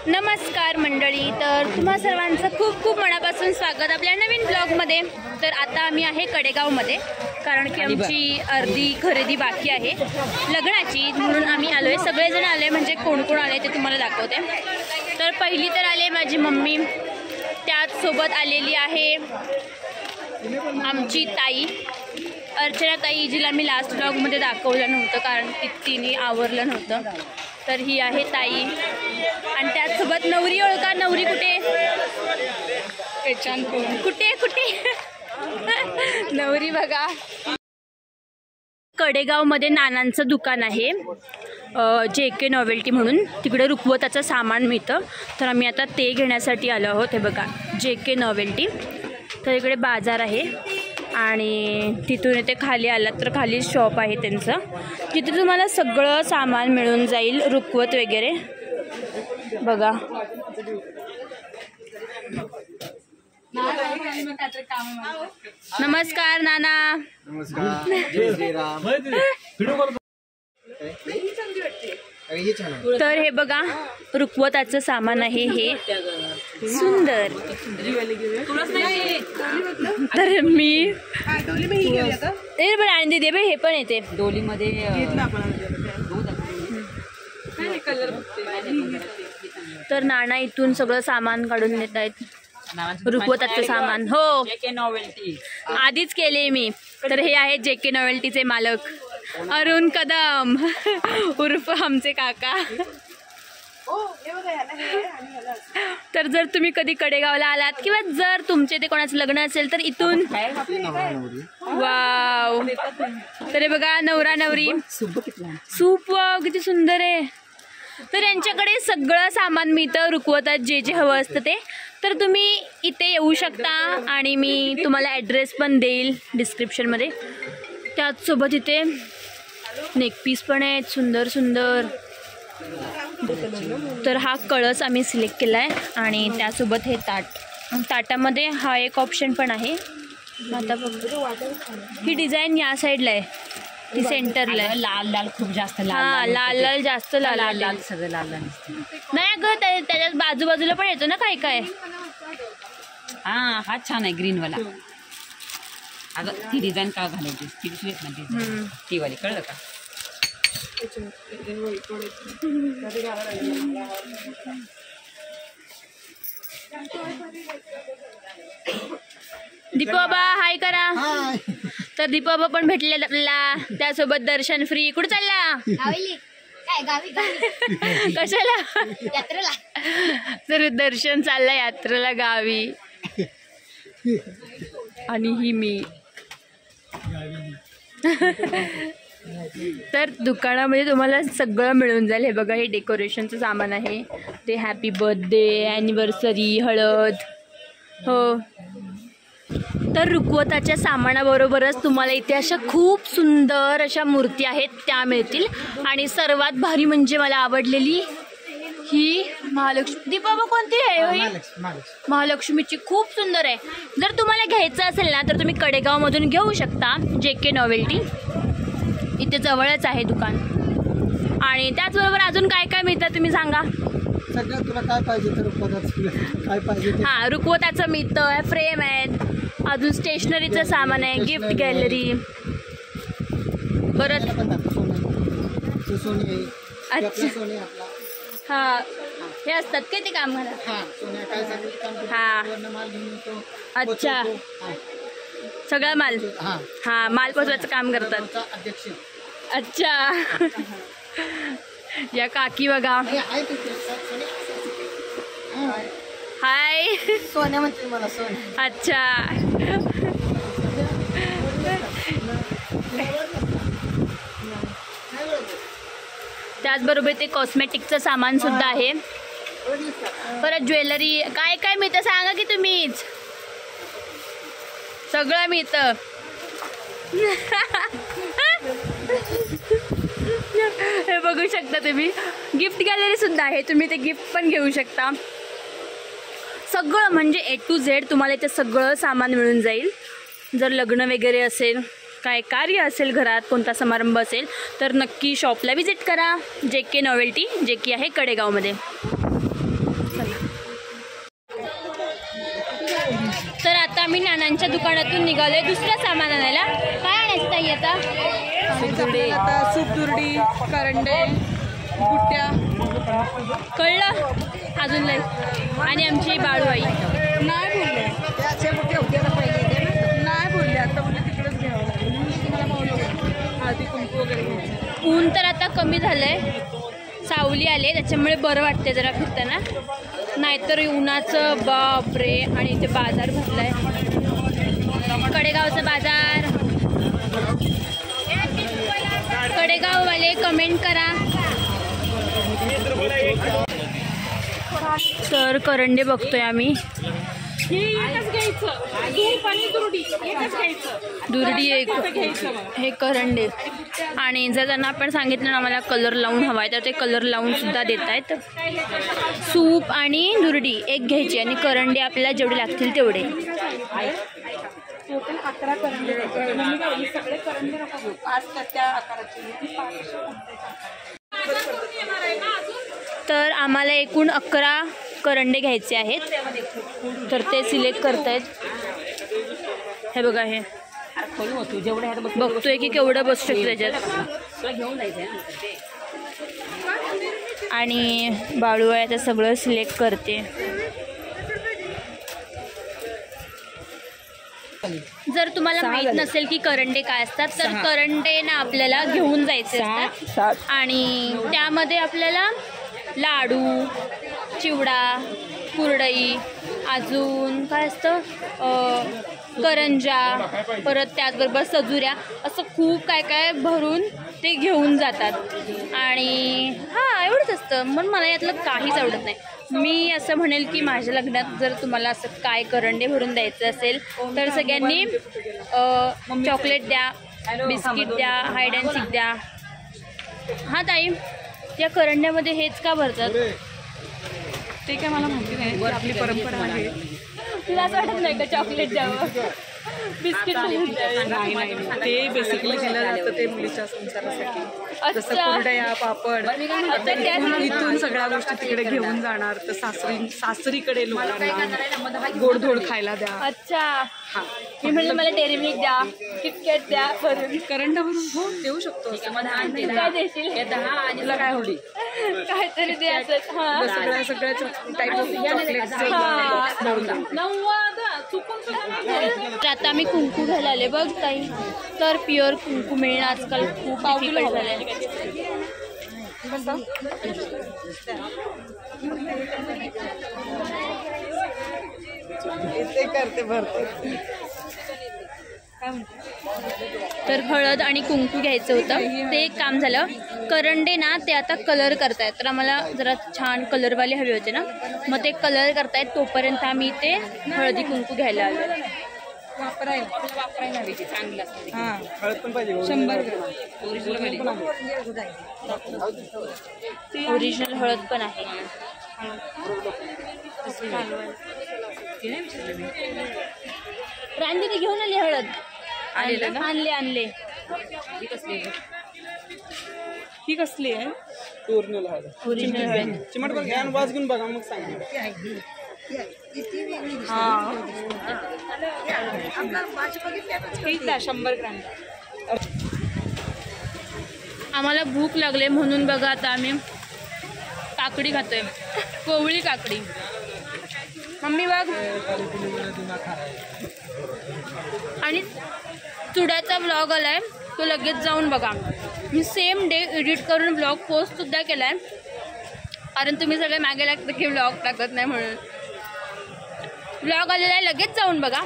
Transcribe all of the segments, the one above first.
नमस्कार मंडळी, तर तुम्हा सर्वांचं खूप खूप मनापासून स्वागत आपल्या नवीन ब्लॉगमध्ये। तर आता आम्ही आहे कडेगावमध्ये, कारण की आमची अर्धी खरेदी बाकी आहे लग्नाची, म्हणून आम्ही आलोय। सगळेजण आले, म्हणजे कोण कोण आले ते तुम्हाला दाखवते। तर पहिली तर आले माझी मम्मी, त्याच सोबत आलेली आहे आमची ताई अर्चना ताई, जिला मी लास्ट ब्लॉगमध्ये दाखवलं नव्हतं कारण की तिने आवरलं नव्हतं। तर ही आहे ताई, आणि त्याचसोबत नवरी। ओळखा नवरी कुठे कुठे कुठे नवरी बघा। कडेगावमध्ये नानांचं दुकान आहे JK नॉवेल्टी म्हणून, तिकडे रुखवताचं सामान मिळतं। तर आम्ही आता ते घेण्यासाठी आलो आहोत। हे बघा JK नॉवेल्टी, तर इकडे बाजार आहे आणि तिथून इथे खाली आलात तर खाली शॉप आहे त्यांचं, जिथे तुम्हाला सगळं सामान मिळून जाईल, रुखवत वगैरे बघा। नमस्कार नाना। नमस्कार, जय श्रीराम। तर हे बघा रुखवताचं सामान आहे, हे सुंदर। तर मी आणि दे हे पण येते डोलीमध्ये। तर नाना इथून सगळं सामान काढून देत आहेत, रुखवताचं सामान। हो, JK नॉवेल्टी आधीच केले मी। तर हे आहे JK नॉवेल्टीचे मालक अरुण कदम उर्फ आमचे काका। तर जर तुम्ही कधी कडेगावला आलात किंवा जर तुमचे ते कोणाचं लग्न असेल तर इथून वाव। तर हे बघा नवरा नवरी सूप, वाव किती सुंदर आहे। तर यांच्याकडे सगळं सामान मिळतं रुखवतात, जे जे हवं असतं ते। तर तुम्ही इथे येऊ शकता आणि मी तुम्हाला ॲड्रेस पण देईल डिस्क्रिप्शनमध्ये। त्याचसोबत इथे नेकपीस पण आहेत सुंदर सुंदर। तर हा कळस आम्ही सिलेक्ट केला आहे आणि त्यासोबत हे ताटामध्ये हा एक ऑप्शन पण आहे। आता बघ ही डिझाईन या साईडला आहे, ती सेंटरला आहे। लाल लाल खूप जास्त लाल, लाल लाल जास्त लाल लाल सगळं लाल लाल नाही ग, त्याच्यात बाजूबाजूला पण येतो ना काय काय। हा छान आहे ग्रीन वाला। अगं ती डिझाईन का घालायची, ती दुसरी ना डिझाईन ती वाली, कळलं का? दीपाबा हाय करा। तर दीपाबा पण भेटले आपल्याला, त्यासोबत दर्शन फ्री। कुठे चालला? कशाला? यात्रेला। तर दर्शन चालला यात्रेला गावी, आणि ही मी। तर दुकानामध्ये तुम्हाला सगळं मिळून जाईल। हे बघा हे डेकोरेशनचं सामान आहे, ते हॅपी बर्थडे, ॲनिव्हर्सरी, हळद। हो, तर रुखवताच्या सामानाबरोबरच तुम्हाला इथे अशा खूप सुंदर अशा मूर्ती आहेत त्या मिळतील। आणि सर्वात भारी म्हणजे मला आवडलेली ही महालक्ष्मी। दीपाबा कोणती आहे? महालक्ष्मीची, खूप सुंदर आहे। जर तुम्हाला घ्यायचं असेल ना तर तुम्ही कडेगावमधून घेऊ शकता JK नॉवेल्टी, इथे जवळच आहे दुकान। आणि त्याचबरोबर अजून काय काय मिळतं तुम्ही सांगा? सगळं तुला काय पाहिजे तर काय पाहिजे? हां, रुखवताचं मिळतं, फ्रेम आहेत, अजून स्टेशनरीचं सामान आहे, गिफ्ट गॅलरी, परत अच्छा हां हे असतात काय ते काम मला? हां अच्छा, सगळा माल, हां माल पोचवायचं काम करतात। अच्छा या काकी बघा, हाय सोन्या म्हणते मला, सोन्या। अच्छा त्याचबरोबर ते कॉस्मेटिकचं सामान सुद्धा आहे, परत ज्वेलरी। काय काय मिळतं सांगा की तुम्हीच? सगळं मिळतं। हे बघू शकता तुम्ही, गिफ्ट गॅलरी सुद्धा आहे, तुम्ही ते गिफ्ट पण घेऊ शकता। सगळं म्हणजे A to Z तुम्हाला इथे सगळं सामान मिळून जाईल। जर लग्न वगैरे असेल, काय कार्य असेल, घरात कोणता समारंभ असेल तर नक्की शॉपला विजिट करा। JK नॉवेल्टी, जे की आहे कडेगावमध्ये। यांच्या दुकानातून निघालोय दुसरं सामान आणायला. काय आणायचं ताई आता? आता सूप दुर्डी, करंडे, गुट्ट्या कळलं अजून लय. आणि आमची बाळूबाई नाही बोलले, नाही बोलले. आता बोलले तिकडेच घ्यावं लागेल म्हणून तुम्हाला बोललो हळदी कुंकू वगैरे घ्यायचं. ऊन तर आता कमी झालंय, सावली आले त्याच्यामुळे बरं वाटते जरा फिरताना. नाहीतर उन्हाचं बापरे. आणि इथे बाजार भरलाय, कडेगावचा बाजार. कडेगाववाले कमेंट करा. तर करंडे बघतोय आम्ही. दुर्डी एक, हे करंडे. आणि जर त्यांना आपण सांगितलं ना आम्हाला कलर लावून हवा आहे तर ते कलर लावून सुद्धा देत आहेत. सूप आणि दुर्डी एक घ्यायची आणि करंडे आपल्याला जेवढे लागतील तेवढे. टोटल 11 करंडे सगळे करंडे नको 5 त्या आकाराचे. तर आम्हाला एकूण 11 करंडे घ्यायचे आहेत. तर ते सिलेक्ट करतायत. हे बघा, हे बघतोय की केवढं बसू शकतं त्याच्यात. आणि बाळूबाई आता सगळं सिलेक्ट करते. जर तुम्हाला माहित नसेल की करंडे काय असतात तर करंडे ना आपल्याला घेऊन जायचे असतात. आणि त्यामध्ये आपल्याला लाडू, चिवडा, कुरडई, अजून काय असतं करंजा, परत त्याचबरोबर सजुऱ्या, असं खूप काय काय भरून ते घेऊन जातात. आणि हां एवढंच असतं. म्हणून मला यातलं काहीच आवडत नाही. मी असं म्हणेल की माझ्या लग्नात जर तुम्हाला असं काय करंडे भरून द्यायचं असेल तर सगळ्यांनी चॉकलेट द्या, बिस्किट द्या, हाईड अँड सीक द्या. हां ताई, या करंड्यामध्ये हेच का भरतात? ते काय मला माहिती नाही, आपली परंपरा आहे. तुला असं वाटत नाही का चॉकलेट द्यावं, बिस्किट नाही, ते बेसिकली दिलं जातं ते मुलीच्या संसारासाठी. जसं कुरडया, पापड, इथून सगळ्या गोष्टी तिकडे घेऊन जाणार. तर सासरीकडे लोकांना गोडधोड खायला द्या. अच्छा, मी म्हणलं मला डेअरी मिल्क द्या, किटकॅट द्या भरून. करंडा भरून हो देऊ शकतो. काय देशील? तुला काय होडी काहीतरी दे असं. हां, सगळ्या टाईप ऑफ चॉकलेट्स. तर आता आम्ही कुंकू घ्यायला आले बघ ताई. तर प्युअर कुंकू मिळणं आजकाल खूप डिफिकल्ट झालं आहे. तर हळद आणि कुंकू घ्यायचं होतं, ते एक काम झालं. करंडे ना ते आता कलर करतायत, तर आम्हाला जरा छान कलरवाले हवे होते ना, मग ते कलर करतायत. तोपर्यंत आम्ही ते हळदी कुंकू घ्यायला आलो. वापरायला हवी ती चांगलं असतं. हां, हळद पण पाहिजे. 100 ग्रॅम ओरिजिनल हळद पण आहे. रांदीने घेऊन आली हळद. आणले. ही कसली आहे? ओरिजिनल हळद. ओरिजिनल हळद. चिमट बघ घ्या, वाज घेऊन बघा मग सांगा. ठीक आहे, 100 ग्रॅम. आम्हाला भूक लागले म्हणून बघा आता आम्ही काकडी खातोय, कोवळी काकडी. मम्मी बघ. आणि चुड्याचा ब्लॉग आलाय तो लगेच जाऊन बघा. मी सेम डे एडिट करून ब्लॉग पोस्ट सुद्धा केलाय, कारण तुम्ही सगळे मागे लागतं की ब्लॉग टाकत नाही म्हणून. ब्लॉग आलेला आहे, लगेच जाऊन बघा.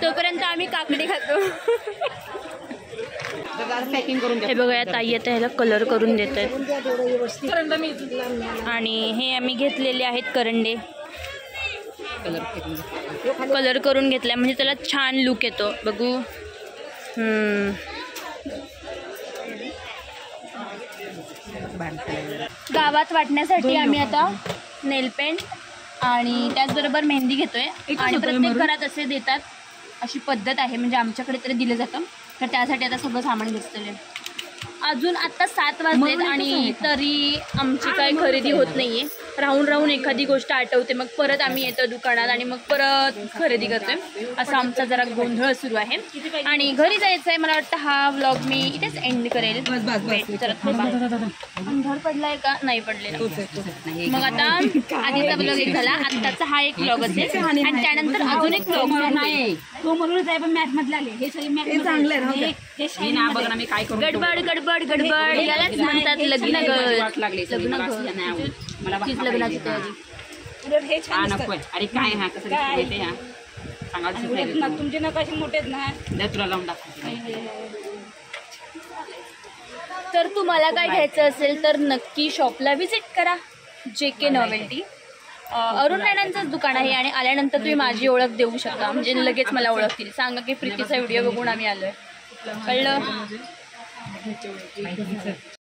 तोपर्यंत आम्ही काकडी खातो. पॅकिंग करून हे बघा, या ताई आता ह्याला कलर करून देत आहेत. आणि हे आम्ही घेतलेले आहेत करंडे, कलर करून घेतला म्हणजे त्याला छान लुक येतो. बघू. गावात वाटण्यासाठी आम्ही आता नेलपेंट आणि त्याचबरोबर मेहंदी घेतोय. आणि प्रत्येक घरात असे देतात, अशी पद्धत आहे, म्हणजे आमच्याकडे तरी दिलं जातं. तर त्यासाठी आता सगळं सामान घेतलेलं आहे. अजून आत्ता 7 वाजलेत आणि तरी आमची काही खरेदी होत नाही आहे. राहून राहून एखादी गोष्ट आठवते, मग परत आम्ही येतो दुकानात आणि मग परत खरेदी करतोय. असा आमचा जरा गोंधळ सुरू आहे आणि घरी जायचं आहे. मला वाटतं हा व्लॉग मी इथेच एंड करेल. अंधार पडलाय का? नाही पडलेला. मग आता आधीचा ब्लॉग एक झाला, आत्ताचा हा एक ब्लॉग असेल आणि त्यानंतर अजून एक ब्लॉग नाही तो म्हणूनच आहे, पण मॅथ मधले आले हे सगळे मॅथ चांगले बघा ना मी काय करू. गडबड गडबड गडबड यालाच म्हणतात लग्न लागले लग्नाची तयारी. हा नकोय. अरे काय हा कसं दिसतंय हा सांगा. तुमचे नकाशे मोठेच ना, तुला लावून दाखवते. तर तुम्हाला काय घ्यायचं असेल तर नक्की शॉपला व्हिजिट करा. JK नॉवेल्टी अरुण राणांचंच दुकान आहे आणि आल्यानंतर तुम्ही माझी ओळख देऊ शकता, म्हणजे लगेच मला ओळखतील. सांगा की प्रीतीचा व्हिडिओ बघून आम्ही आलोय, कळलं?